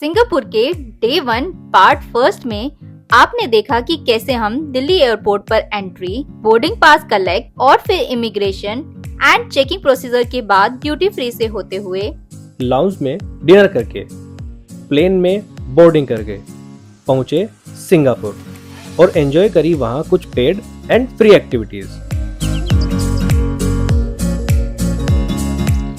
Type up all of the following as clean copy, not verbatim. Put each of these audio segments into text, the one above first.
Singapore के day 1 part first में आपने देखा कि कैसे हम दिल्ली एयरपोर्ट पर एंट्री, बोर्डिंग पास कलेक्ट और फिर इमिग्रेशन एंड चेकिंग प्रोसीजर के बाद ड्यूटी फ्री से होते हुए लाउंज में डिनर करके प्लेन में बोर्डिंग करके पहुंचे सिंगापुर और एंजॉय करी वहां कुछ पेड एंड फ्री एक्टिविटीज।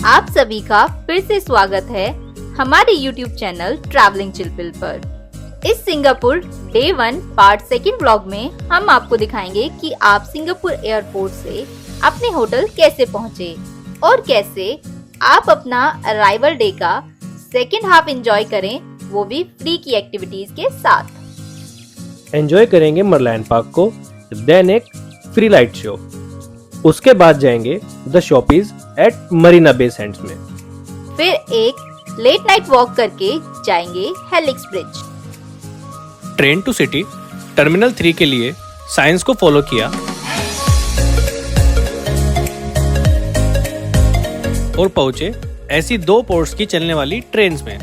आप सभी का फिर से स्वागत है हमारे YouTube चैनल ट्रैवलिंग चिलपिल पर। इस Singapore day 1 part second vlog में हम आपको दिखाएंगे कि आप सिंगापुर एयरपोर्ट से अपने होटल कैसे पहुंचे और कैसे आप अपना अराइवल डे का सेकंड हाफ एंजॉय करें, वो भी फ्री की एक्टिविटीज के साथ। एंजॉय करेंगे मरलैंड पार्क को, देन एक फ्री लाइट शो, उसके बाद जाएंगे the shoppes at Marina Bay Sands में, फिर एक लेट नाइट वॉक करके जाएंगे Helix bridge. Train to city terminal 3 के लिए साइंस को फॉलो किया और पहुंचे ऐसी 2 पोर्ट्स की चलने वाली ट्रेन्स में।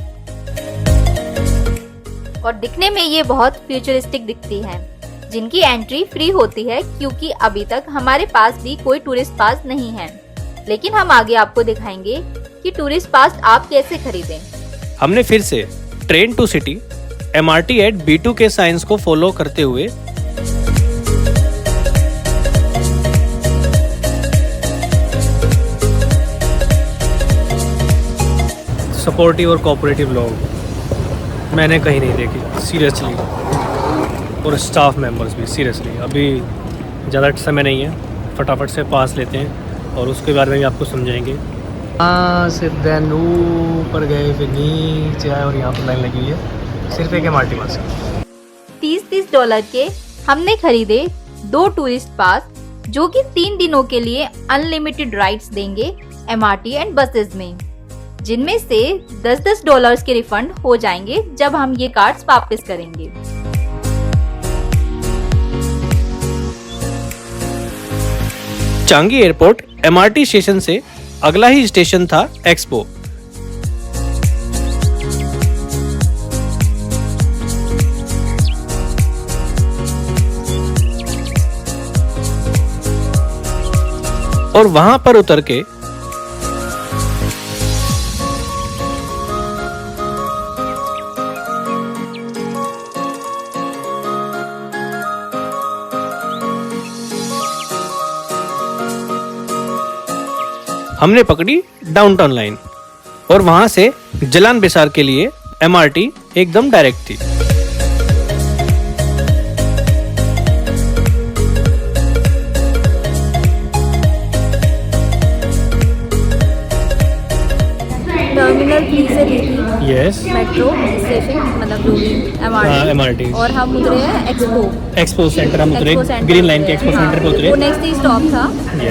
और दिखने में ये बहुत फ्यूचरिस्टिक दिखती हैं, जिनकी एंट्री फ्री होती है क्योंकि अभी तक हमारे पास भी कोई टूरिस्ट पास नहीं है। लेकिन हम आगे आपको दिखाएंगे कि टूरिस्ट पास आप कैसे खरीदें। हमने फिर से train to city MRT at B2 के साइंस को फॉलो करते हुए सपोर्टिव और कोऑपरेटिव लोग मैंने कहीं नहीं देखे सीरियसली, और स्टाफ मेंबर्स भी सीरियसली। अभी ज़्यादा समय नहीं है, फटाफट से पास लेते हैं और उसके बारे में भी आपको समझाएंगे। से देन ऊपर गए, फिर नीचे आए और यहाँ पर लाइन लगी हुई है सिर्फ एक MRT पास। $30 के हमने खरीदे 2 टूरिस्ट पास, जो कि 3 दिनों के लिए अनलिमिटेड राइड्स देंगे MRT एंड बसेस में, जिनमें से $10 के रिफंड हो जाएंगे जब हम ये कार्ड्स वापस करेंगे। चांगी एयरपोर्ट MRT स्टेशन से अगला ही स्टेशन था एक्सपो। और वहां पर उतर के हमने पकड़ी डाउनटाउन लाइन और वहां से जलान बेसार के लिए MRT एकदम डायरेक्ट थी। टर्मिनल 3 से ली थी यस मेट्रो स्टेशन, मतलब जो भी MRT, और हम उतरे हैं एक्सपो सेंटर। हम उतरे ग्रीन लाइन के एक्सपो सेंटर पे उतरे। वो नेक्स्ट ही स्टॉप था।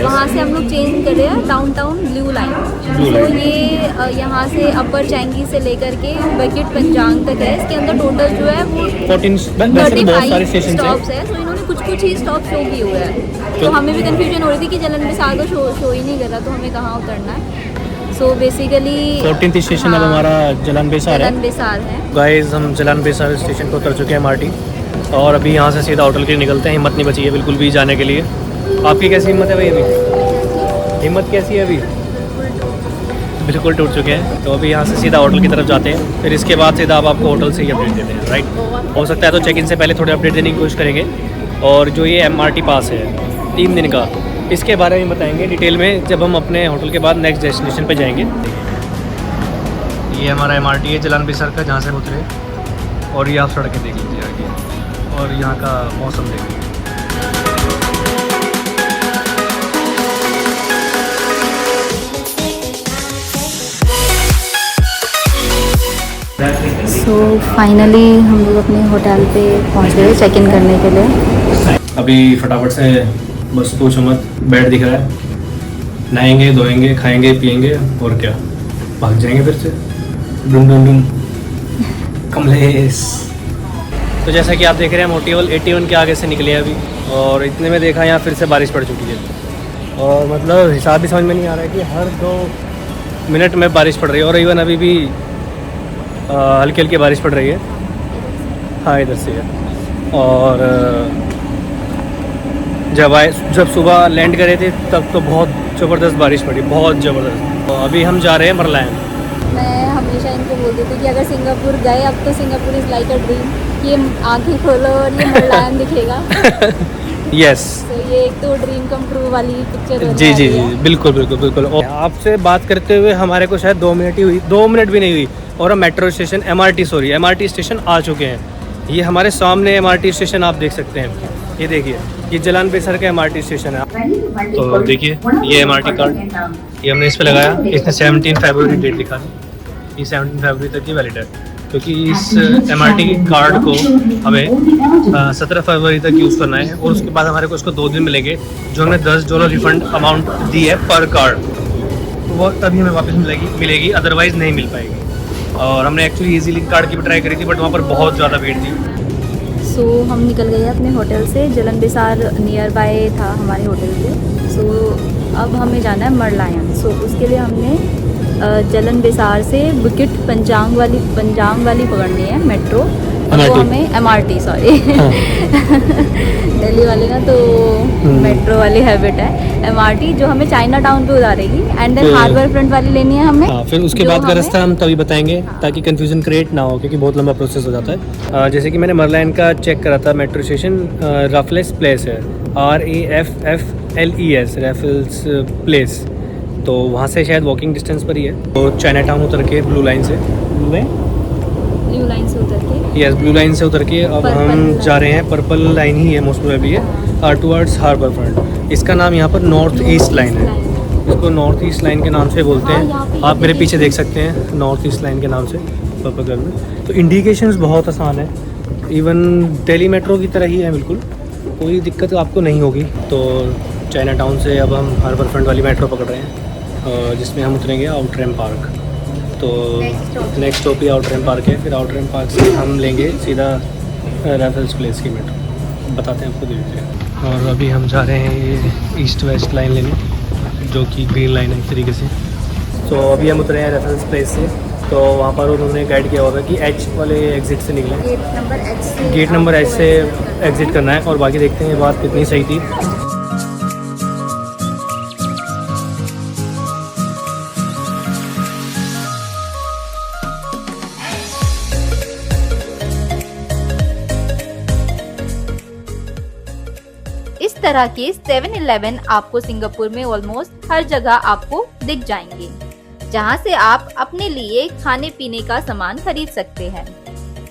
वहाँ से हम लोग चेंज कर रहे हैं डाउनटाउन ब्लू लाइन। तो ये यहाँ से अपर चांगी से लेकर के बकेट पंजांग तक है। इसके अंदर टोटल जो है वो 35 स्टॉप्स है। तो इन्होंने कुछ ही स्टॉप शो किए हुए हैं, तो हमें भी कंफ्यूजन हो रही थी कि जलन बेसार को शो ही नहीं कर रहा, तो हमें कहाँ उतरना है। सो बेसिकली 14th स्टेशन अब हमारा जलान बेसार है। गाइस हम जलान बेसार स्टेशन पर उतर चुके हैं MRT, और अभी यहाँ से सीधा होटल के लिए निकलते हैं। हिम्मत नहीं बची है बिल्कुल भी जाने के लिए। आपकी कैसी हिम्मत है भाई? अभी हिम्मत कैसी है? अभी बिल्कुल टूट चुके हैं। तो अभी यहाँ से सीधा होटल की तरफ जाते हैं, फिर इसके बाद सीधा आप आपको होटल से ही अपडेट देते हैं। राइट, हो सकता है तो चेक इन से पहले थोड़े अपडेट देने की कोशिश करेंगे। और जो ये MRT पास है 3 दिन का, इसके बारे में बताएंगे डिटेल में जब हम अपने होटल के बाद नेक्स्ट डेस्टिनेशन पे जाएंगे। ये हमारा MRT है जलान बेसार का, जहाँ से हम उतरे, और ये आप सड़कें देख लीजिए आगे, और यहाँ का मौसम देख लीजिए। सो फाइनली हम लोग अपने होटल पे पहुंच गए चेक इन करने के लिए। अभी फटाफट से, बस पूछो मत, बेड दिख रहा है, नहाएंगे, धोएंगे, खाएंगे, पिएंगे और क्या, भाग जाएंगे फिर से डुम डुम डुम कमलेश। तो जैसा कि आप देख रहे हैं, हम होटल 81 के आगे से निकले अभी, और इतने में देखा यहाँ फिर से बारिश पड़ चुकी है। और मतलब हिसाब भी समझ में नहीं आ रहा है कि हर 2 मिनट में बारिश पड़ रही है। और इवन अभी भी हल्की हल्की बारिश पड़ रही है। हाँ इधर से है। और जब सुबह लैंड करे थे तब तो बहुत ज़बरदस्त बारिश पड़ी, बहुत ज़बरदस्त। तो अभी हम जा रहे हैं मरलायन। मैं हमेशा इनको बोलती थी कि अगर सिंगापुर गए अब तो Singapore is like a dream, कि ये आंखें खोलो और ये मरलायन दिखेगा। यस तो ये एक तो ड्रीम कम ट्रू वाली पिक्चर जी जी जी बिल्कुल बिल्कुल बिल्कुल। और आपसे बात करते हुए हमारे को शायद 2 मिनट ही हुई, 2 मिनट भी नहीं हुई और हम मेट्रो स्टेशन MRT स्टेशन आ चुके हैं। ये हमारे सामने MRT स्टेशन आप देख सकते हैं। ये देखिए, ये जलान बेसर का MRT स्टेशन है। तो देखिए ये MRT कार्ड, ये हमने इस पर लगाया, इसने 17 फरवरी डेट लिखा है। ये 17 फरवरी तक की वैलिड है, क्योंकि इस MRT कार्ड को हमें 17 फरवरी तक यूज़ करना है और उसके बाद हमारे को उसको 2 दिन मिलेंगे, जो हमने $10 रिफंड अमाउंट दी है पर कार्ड, तो वो तभी हमें वापस मिलेगी, अदरवाइज़ नहीं मिल पाएगी। और हमने एक्चुअली इजी लिंक कार्ड की भी ट्राई करी थी, बट वहाँ पर बहुत ज़्यादा भीड़ थी। सो हम निकल गए अपने होटल से, जलन बेसार नियर बाय था हमारे होटल के। सो अब हमें जाना है मरलायन। सो उसके लिए हमने जलन बेसार से बुकिट पंजांग वाली पकड़नी है मेट्रो, और वो हमें MRT सॉरी दिल्ली वाले ना तो मेट्रो वाली हैबिट है। MRT जो हमें चाइना टाउन पे उतारेगी एंड देन हार्बर फ्रंट वाली लेनी है हमें। फिर उसके बाद का रास्ता हम तभी बताएंगे ताकि कंफ्यूजन क्रिएट ना हो, क्योंकि बहुत लंबा प्रोसेस हो जाता है। जैसे कि मैंने मरलायन का चेक करा था, मेट्रो स्टेशन रफलेस प्लेस है, RAFFLES रैफल्स प्लेस, तो वहाँ से शायद वॉकिंग डिस्टेंस पर ही है। तो चाइना टाउन उतर के ब्लू लाइन से उतर के अब हम जा रहे हैं, पर्पल लाइन ही है मोस्ट प्रोबेबली है, टुवर्ड्स हार्बर फ्रंट। इसका नाम यहाँ पर नॉर्थ ईस्ट लाइन है, इसको नॉर्थ ईस्ट लाइन के नाम से बोलते हैं। आप मेरे पीछे देख सकते हैं नॉर्थ ईस्ट लाइन के नाम से पर्पल कलर में। तो इंडिकेशंस बहुत आसान है, इवन दिल्ली मेट्रो की तरह ही है, बिल्कुल कोई दिक्कत आपको नहीं होगी। तो चाइना टाउन से अब हम हार्बर फ्रंट वाली मेट्रो पकड़ रहे हैं, जिसमें हम उतरेंगे आउटरैम पार्क। तो नेक्स्ट स्टॉप ही आउटरैम पार्क है, फिर आउटरैम पार्क से हम लेंगे सीधा रैफल्स प्लेस की मेट्रो, बताते हैं आपको धीरे। और अभी हम जा रहे हैं ये ईस्ट वेस्ट लाइन लेने, जो कि ग्रीन लाइन है एक तरीके से। तो अभी हम उतरे हैं रैफल्स प्लेस से, तो वहाँ पर उन्होंने गाइड किया होगा कि H वाले एग्ज़िट से निकलें, गेट नंबर H से एग्ज़िट करना है। और बाकी देखते हैं बात कितनी सही थी। इस तरह के 7-Eleven आपको सिंगापुर में ऑलमोस्ट हर जगह आपको दिख जाएंगे, जहां से आप अपने लिए खाने पीने का सामान खरीद सकते हैं।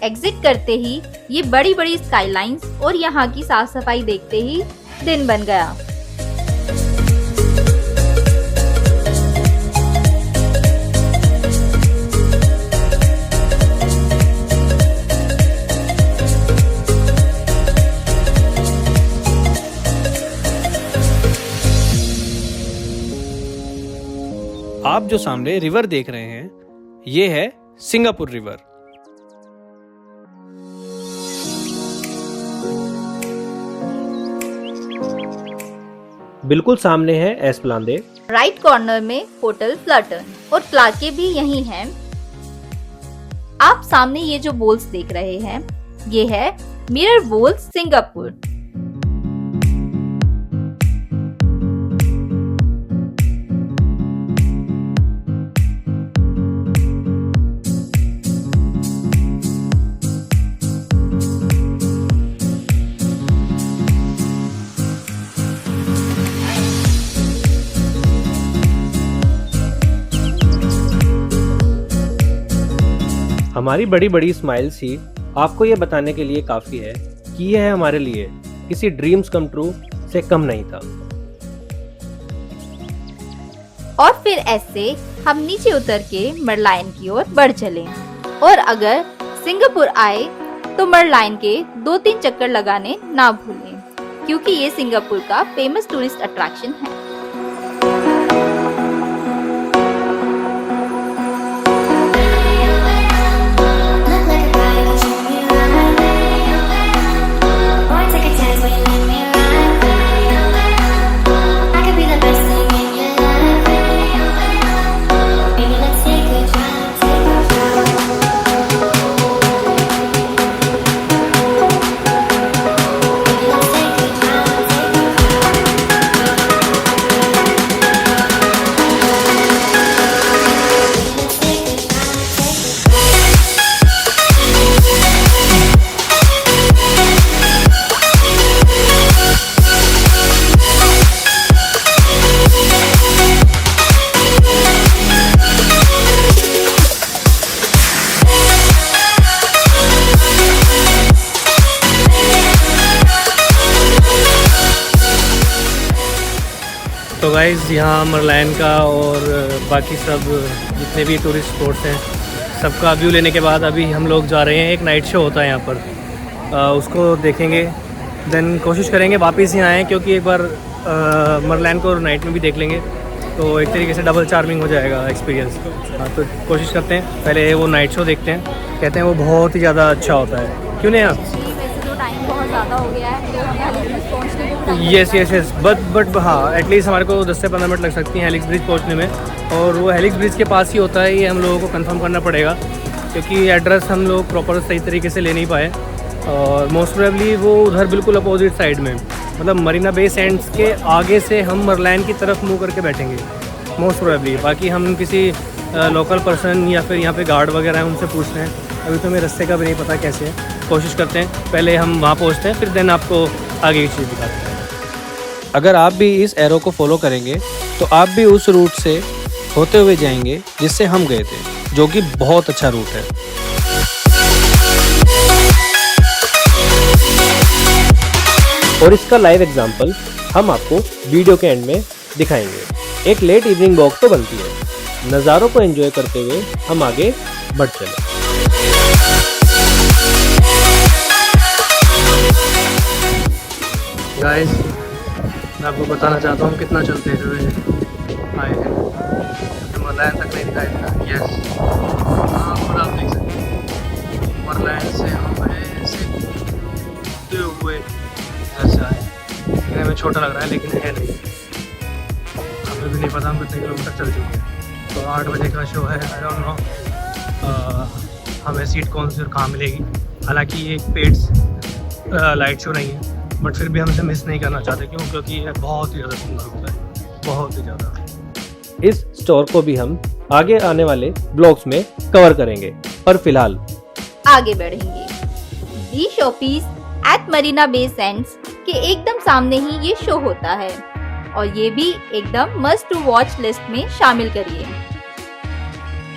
एग्जिट करते ही ये बड़ी बड़ी स्काईलाइंस और यहाँ की साफ सफाई देखते ही दिन बन गया। आप जो सामने रिवर देख रहे हैं, ये है सिंगापुर रिवर। बिल्कुल सामने है एस्प्लांडे, राइट कॉर्नर में होटल फ्लटन और फ्लाके भी यही हैं। आप सामने ये जो बोल्स देख रहे हैं, ये है मिरर बोल्स सिंगापुर। हमारी बड़ी बड़ी स्माइल्स ही आपको ये बताने के लिए काफ़ी है कि यह हमारे लिए किसी ड्रीम्स कम ट्रू से कम नहीं था। और फिर ऐसे हम नीचे उतर के मरलायन की ओर बढ़ चले। और अगर सिंगापुर आए तो मरलायन के 2-3 चक्कर लगाने ना भूलें, क्योंकि ये सिंगापुर का फेमस टूरिस्ट अट्रैक्शन है। गाइस यहाँ मरलैन का और बाकी सब जितने भी टूरिस्ट स्पॉट्स हैं सबका व्यू लेने के बाद अभी हम लोग जा रहे हैं, एक नाइट शो होता है यहाँ पर, उसको देखेंगे। देन कोशिश करेंगे वापस ही आएँ, क्योंकि एक बार मरलैन को नाइट में भी देख लेंगे तो एक तरीके से डबल चार्मिंग हो जाएगा एक्सपीरियंस। हाँ, तो कोशिश करते हैं पहले वो नाइट शो देखते हैं, कहते हैं वो बहुत ही ज़्यादा अच्छा होता है। क्यों नहीं आप? वैसे तो टाइम बहुत ज़्यादा हो गया है, तो हमें हेलिक्स ब्रिज पहुंचने को यस बट हाँ, एटलीस्ट हमारे को 10 से 15 मिनट लग सकती हैं हेलिक्स ब्रिज पहुंचने में, और वो हेलिक्स ब्रिज के पास ही होता है, ये हम लोगों को कंफर्म करना पड़ेगा, क्योंकि एड्रेस हम लोग प्रॉपर सही तरीके से ले नहीं पाए। और मोस्ट प्रोबेबली वो उधर बिल्कुल अपोजिट साइड में, मतलब मरीना बे सैंड्स के आगे से हम मरलैन की तरफ मुँह करके बैठेंगे मोस्ट प्रोबेबली। बाकी हम किसी लोकल पर्सन या फिर यहाँ पे गार्ड वगैरह हैं उनसे पूछते हैं, अभी तो हमें रास्ते का भी नहीं पता कैसे है। कोशिश करते हैं पहले हम वहाँ पहुँचते हैं, फिर देन आपको आगे की चीज़ दिखाते हैं। अगर आप भी इस एरो को फॉलो करेंगे तो आप भी उस रूट से होते हुए जाएंगे जिससे हम गए थे, जो कि बहुत अच्छा रूट है। और इसका लाइव एग्जांपल हम आपको वीडियो के एंड में दिखाएंगे। एक लेट इवनिंग वॉक तो बनती है, नज़ारों को एंजॉय करते हुए हम आगे बढ़ चले। गाइस, मैं आपको बताना चाहता हूँ कितना चलते हुए आए हैं, मरलैन तक नहीं दिखाई देगा। यस, हाँ, और आप देख सकते हैं मरलैन से हम ऐसे घूमते हुए ऐसे आए। देखने में छोटा लग रहा है लेकिन है नहीं, हमें भी नहीं पता हम कितने किलोमीटर चल चुके हैं। तो 8 बजे का शो है, आई डोंट नो हमें सीट कौन सी और कहाँ मिलेगी। हालांकि ये एक पेड लाइट शो नहीं है, बट फिर भी हम इसे मिस नहीं करना चाहते। क्यों? क्योंकि ये बहुत ही ज़्यादा सुंदर होता है, बहुत ही ज़्यादा। इस स्टोर को भी हम आगे आने वाले ब्लॉग्स में कवर करेंगे, पर फिलहाल आगे बढ़ेंगे। The shoppes at Marina Bay Sands के एकदम सामने ही ये शो होता है, और ये भी एकदम मस्ट टू वॉच लिस्ट में शामिल करिए।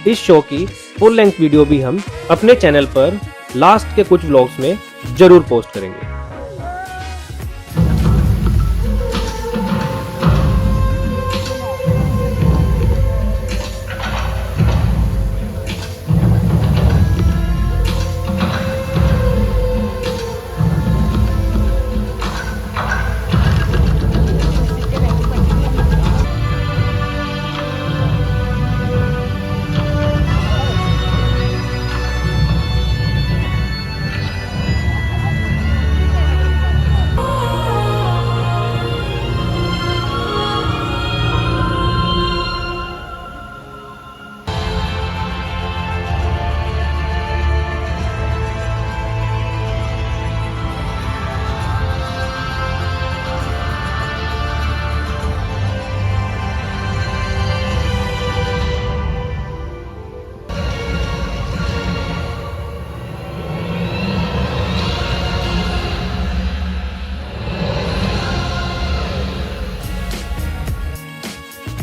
इस शो की फुल लेंथ वीडियो भी हम अपने चैनल पर लास्ट के कुछ व्लॉग्स में जरूर पोस्ट करेंगे।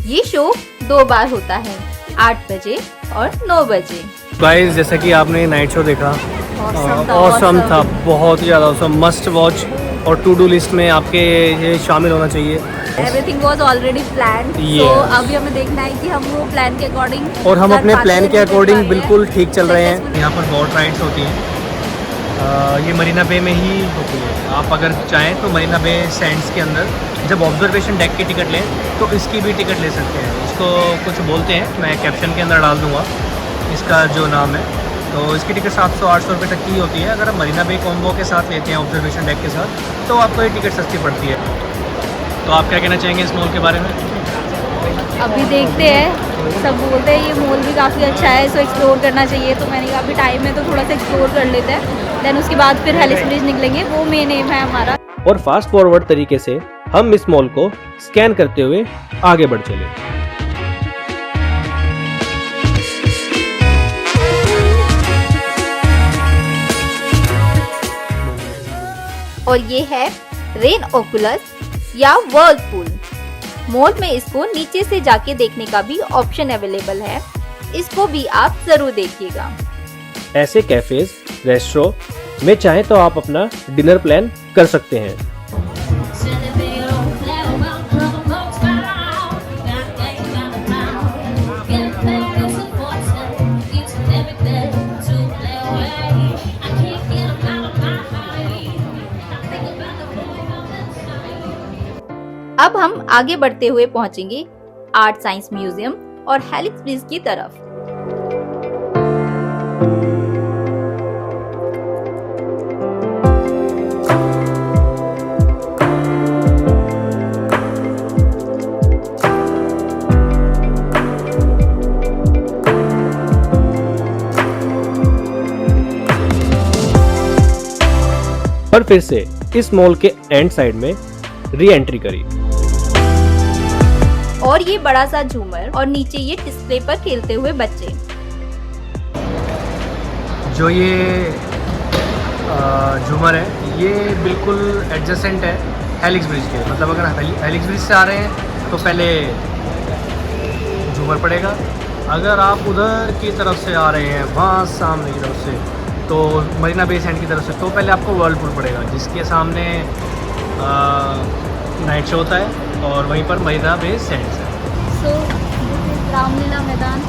ये शो 2 बार होता है, 8 बजे और 9 बजे। गाइस, जैसा कि आपने नाइट शो देखा, ऑसम था, बहुत ही ज़्यादा ऑसम, मस्ट वॉच, और टू डू लिस्ट में आपके ये शामिल होना चाहिए। एवरीथिंग वाज ऑलरेडी प्लान्ड, तो अभी हमें देखना है कि हम वो प्लान के अकॉर्डिंग, और हम अपने प्लान के अकॉर्डिंग बिल्कुल ठीक चल रहे हैं। यहाँ पर बोट राइड्स होती हैं, ये मरीना बे में ही होती है। आप अगर चाहें तो मरीना बे सैंड्स के अंदर जब ऑब्जर्वेशन डेक की टिकट लें तो इसकी भी टिकट ले सकते हैं। इसको कुछ बोलते हैं, मैं कैप्शन के अंदर डाल दूँगा इसका जो नाम है। तो इसकी टिकट 700-800 रुपये तक की होती है। अगर आप मरीना बे कॉम्बो के साथ लेते हैं ऑब्जर्वेशन डेक के साथ, तो आपको ये टिकट सस्ती पड़ती है। तो आप क्या कहना चाहेंगे इस मॉल के बारे में? अभी देखते हैं, सब बोलते हैं ये मॉल भी काफ़ी अच्छा है, इसको एक्सप्लोर करना चाहिए। तो मैंने कहा अभी टाइम है तो थोड़ा सा एक्सप्लोर कर लेते हैं, देन उसके बाद फिर हेलिक्स ब्रिज निकलेंगे, वो मेन एम है हमारा। और फास्ट फॉरवर्ड तरीके से हम इस मॉल को स्कैन करते हुए आगे बढ़ चले। और ये है रेन ओकुलस या वर्लपूल। मॉल में इसको नीचे से जाके देखने का भी ऑप्शन अवेलेबल है, इसको भी आप जरूर देखिएगा। ऐसे कैफेज, रेस्टोरेंट में चाहे तो आप अपना डिनर प्लान कर सकते हैं। अब हम आगे बढ़ते हुए पहुंचेंगे आर्ट साइंस म्यूजियम और हेलिक्स ब्रिज की तरफ। और फिर से इस मॉल के एंड साइड में री एंट्री करी और ये बड़ा सा झूमर और नीचे ये डिस्प्ले पर खेलते हुए बच्चे। जो ये झूमर है ये बिल्कुल एडजेसेंट है हेलिक्स ब्रिज के, मतलब अगर हेलिक्स ब्रिज से आ रहे हैं तो पहले झूमर पड़ेगा, अगर आप उधर की तरफ से आ रहे हैं वहाँ सामने की तरफ से तो मरीना बे सैंड की तरफ से तो पहले आपको वर्लपुल पड़ेगा, जिसके सामने नाइट शो होता है और वहीं पर मरीना बे सैंड्स है। So this is रामलीला मैदान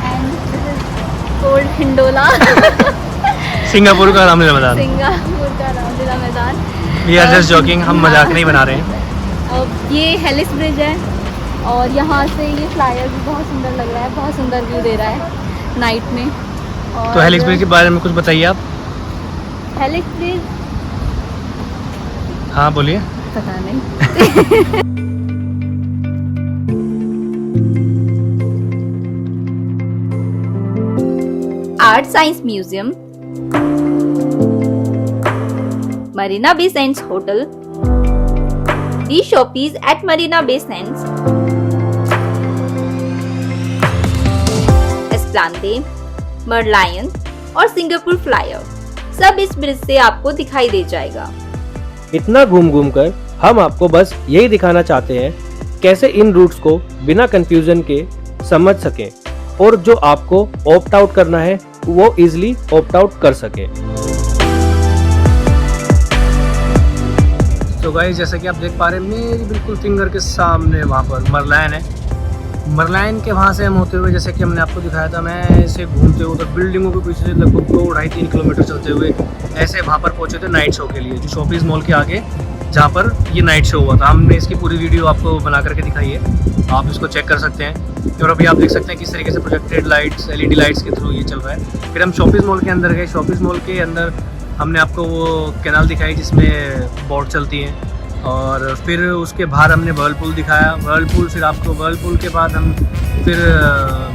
and this is old Hindola. Singapore का रामलीला मैदान। सिंगापुर का रामलीला मैदान। वी आर जस्ट जॉकिंग, हम मजाक नहीं बना रहे हैं। अब ये हेलिक्स ब्रिज है और यहाँ से ये फ्लायर भी बहुत सुंदर लग रहा है, बहुत सुंदर व्यू दे रहा है नाइट में। और तो हेलिक्स ब्रिज के बारे में कुछ बताइए आप। हेलिक्स ब्रिज हाँ बोलिए। पता नहीं। Art science museum, Marina Bay Sands hotel, the shoppes at Marina Bay Sands, Esplanade, Merlion और सिंगापुर फ्लायर सब इस ब्रिज से आपको दिखाई दे जाएगा। इतना घूम घूम कर हम आपको बस यही दिखाना चाहते हैं कैसे इन रूट्स को बिना कंफ्यूजन के समझ सकें और जो आपको ऑप्ट आउट करना है वो इजीली ऑप्ट आउट कर सके। तो गाइस जैसा कि आप देख पा रहे हैं मेरी बिल्कुल फिंगर के सामने वहाँ पर मरलायन है। मरलायन के वहाँ से हम होते हुए, जैसे कि हमने आपको दिखाया था, मैं ऐसे घूमते हुए उधर बिल्डिंगों के पीछे लगभग 2-2.5-3 किलोमीटर चलते हुए ऐसे वहाँ पर पहुँचे थे नाइट शो के लिए, जो शॉपीज मॉल के आगे जहाँ पर ये नाइट शो हुआ था। हमने इसकी पूरी वीडियो आपको बना करके दिखाई है, आप इसको चेक कर सकते हैं। और अभी आप देख सकते हैं किस तरीके से प्रोजेक्टेड लाइट्स, LED लाइट्स के थ्रू ये चल रहा है। फिर हम शॉपीज मॉल के अंदर गए। शॉपीज मॉल के अंदर हमने आपको वो कैनाल दिखाई जिसमें बोट चलती हैं, और फिर उसके बाहर हमने वर्लपुल दिखाया। वर्लपुल, फिर आपको वर्लपुल के बाद हम फिर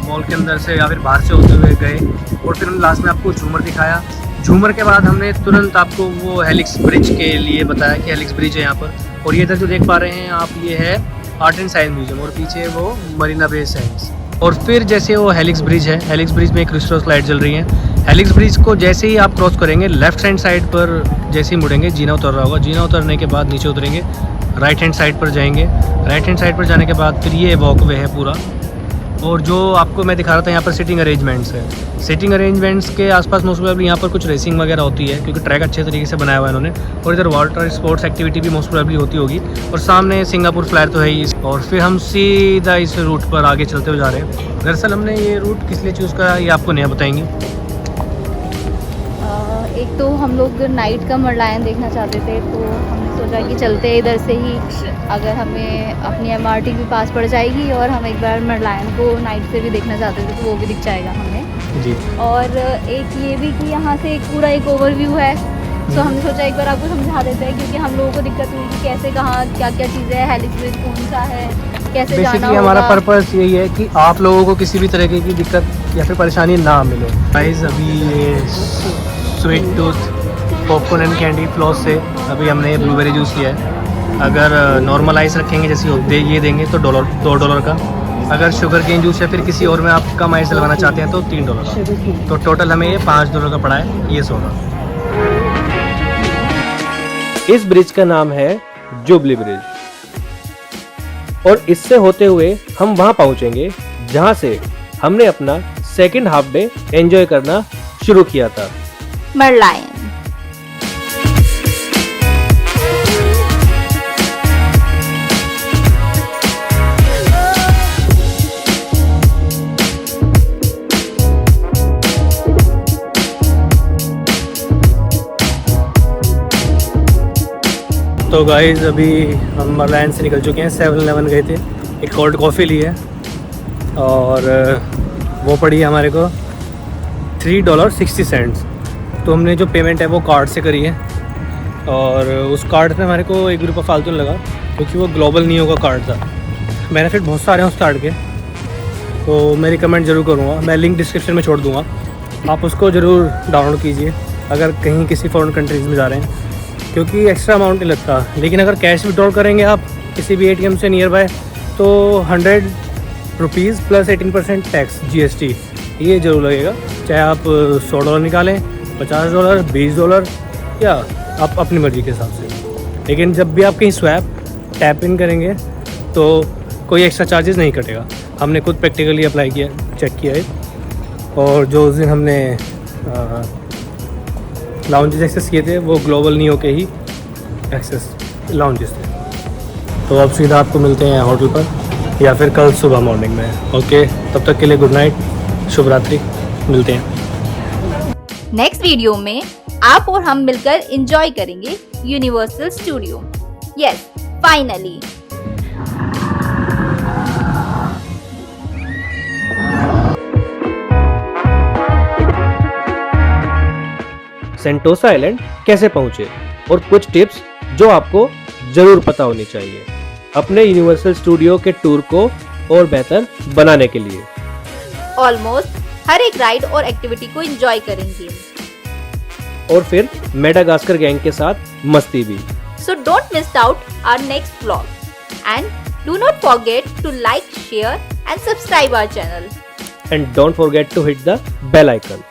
मॉल के अंदर से या फिर बाहर से होते हुए गए, और फिर हम लास्ट में आपको झूमर दिखाया। झूमर के बाद हमने तुरंत आपको वो हेलिक्स ब्रिज के लिए बताया कि हेलिक्स ब्रिज है यहाँ पर। और ये इधर जो देख पा रहे हैं आप, ये है आर्ट एंड साइंस म्यूजियम, और पीछे वो मरीना बे सैंड्स। और फिर जैसे वो हेलिक्स ब्रिज है, हेलिक्स ब्रिज में एक क्रिस्टल लाइट जल रही है। हेलिक्स ब्रिज को जैसे ही आप क्रॉस करेंगे, लेफ्ट हैंड साइड पर जैसे ही मुड़ेंगे, जीना उतर रहा होगा, जीना उतरने के बाद नीचे उतरेंगे, राइट हैंड साइड पर जाएंगे। राइट हैंड साइड पर जाने के बाद फिर ये वॉकवे है पूरा, और जो आपको मैं दिखा रहा था यहाँ पर सीटिंग अरेंजमेंट्स है। सीटिंग अरेंजमेंट्स के आसपास मोस्ट प्रोबेबली यहाँ पर कुछ रेसिंग वगैरह होती है, क्योंकि ट्रैक अच्छे तरीके से बनाया हुआ है इन्होंने। और इधर वाटर स्पोर्ट्स एक्टिविटी भी मोस्ट प्रोबेबली होती होगी। और सामने सिंगापुर फ्लायर तो है ही। और फिर हम सीधा इस रूट पर आगे चलते हुए जा रहे हैं। दरअसल हमने ये रूट किस लिए चूज़ करा ये आपको नहीं बताएंगे। एक तो हम लोग नाइट का मरलायन देखना चाहते थे, तो हमने सोचा कि चलते इधर से ही, अगर हमें अपनी MRT भी पास पड़ जाएगी और हम एक बार मरलायन को नाइट से भी देखना चाहते थे तो वो भी दिख जाएगा हमें जी। और एक ये भी कि यहाँ से एक पूरा एक ओवरव्यू है, तो हमने सोचा एक बार आपको समझा देते हैं, क्योंकि हम लोगों को दिक्कत हुई कि कैसे कहाँ क्या क्या चीज़ें हैं, हेलिक्स ब्रिज कौन सा है, कैसे जाना होगा। हमारा पर्पस यही है कि आप लोगों को किसी भी तरह की दिक्कत या फिर परेशानी ना मिले। गाइस अभी ये sweet tooth popcorn and candy floss से अभी हमने ये ब्लूबेरी जूस लिया है। अगर नॉर्मल आइस रखेंगे जैसे ये देंगे तो $2 का। अगर शुगर केन जूस या फिर किसी और में आप कम आइस लगाना चाहते हैं तो $3 का। तो टोटल हमें ये $5 का पड़ा है ये सोना। इस ब्रिज का नाम है जुबली ब्रिज, और इससे होते हुए हम वहां पहुंचेंगे जहां से हमने अपना सेकंड हाफ डे एंजॉय करना शुरू किया था, मरलायन। तो गाइस अभी हम मरलैंड से निकल चुके हैं, 7-Eleven गए थे, एक कोल्ड कॉफ़ी ली है और वो पड़ी है हमारे को $3.60। तो हमने जो पेमेंट है वो कार्ड से करी है और उस कार्ड पे हमारे को ₹1 फालतू नहीं लगा क्योंकि वो ग्लोबल नियो का कार्ड था। बेनिफिट बहुत सारे हैं उस कार्ड के, तो मैं रिकमेंड ज़रूर करूँगा, मैं लिंक डिस्क्रिप्शन में छोड़ दूँगा, आप उसको ज़रूर डाउनलोड कीजिए अगर कहीं किसी फॉरेन कंट्रीज़ में जा रहे हैं, क्योंकि एक्स्ट्रा अमाउंट नहीं लगता। लेकिन अगर कैश विड्रॉल करेंगे आप किसी भी ATM से नियर बाय तो ₹100 प्लस 18% टैक्स GST ये ज़रूर लगेगा, चाहे आप $100 निकालें, $50, $20 या आप अपनी मर्ज़ी के हिसाब से। लेकिन जब भी आप कहीं स्वैप टैप इन करेंगे तो कोई एक्स्ट्रा चार्जेस नहीं कटेगा। हमने खुद प्रैक्टिकली अप्लाई किया, चेक किया है, और जो उस दिन हमने लाउंजेस एक्सेस किए थे वो ग्लोबल नियो के ही एक्सेस लाउंजेस थे। तो अब सीधा आपको मिलते हैं होटल पर या फिर कल सुबह मॉर्निंग में। ओके, तब तक के लिए गुड नाइट, शुभ रात्रि, मिलते हैं नेक्स्ट वीडियो में। आप और हम मिलकर एंजॉय करेंगे universal studio. Yes, finally. Sentosa island कैसे पहुंचे और कुछ टिप्स जो आपको जरूर पता होनी चाहिए अपने यूनिवर्सल स्टूडियो के टूर को और बेहतर बनाने के लिए। ऑलमोस्ट हर एक राइड और एक्टिविटी को एंजॉय करेंगे और फिर मेडागास्कर गैंग के साथ मस्ती भी। So don't miss out our next vlog. And do not forget to like, share and subscribe our channel. And don't forget to hit the bell icon.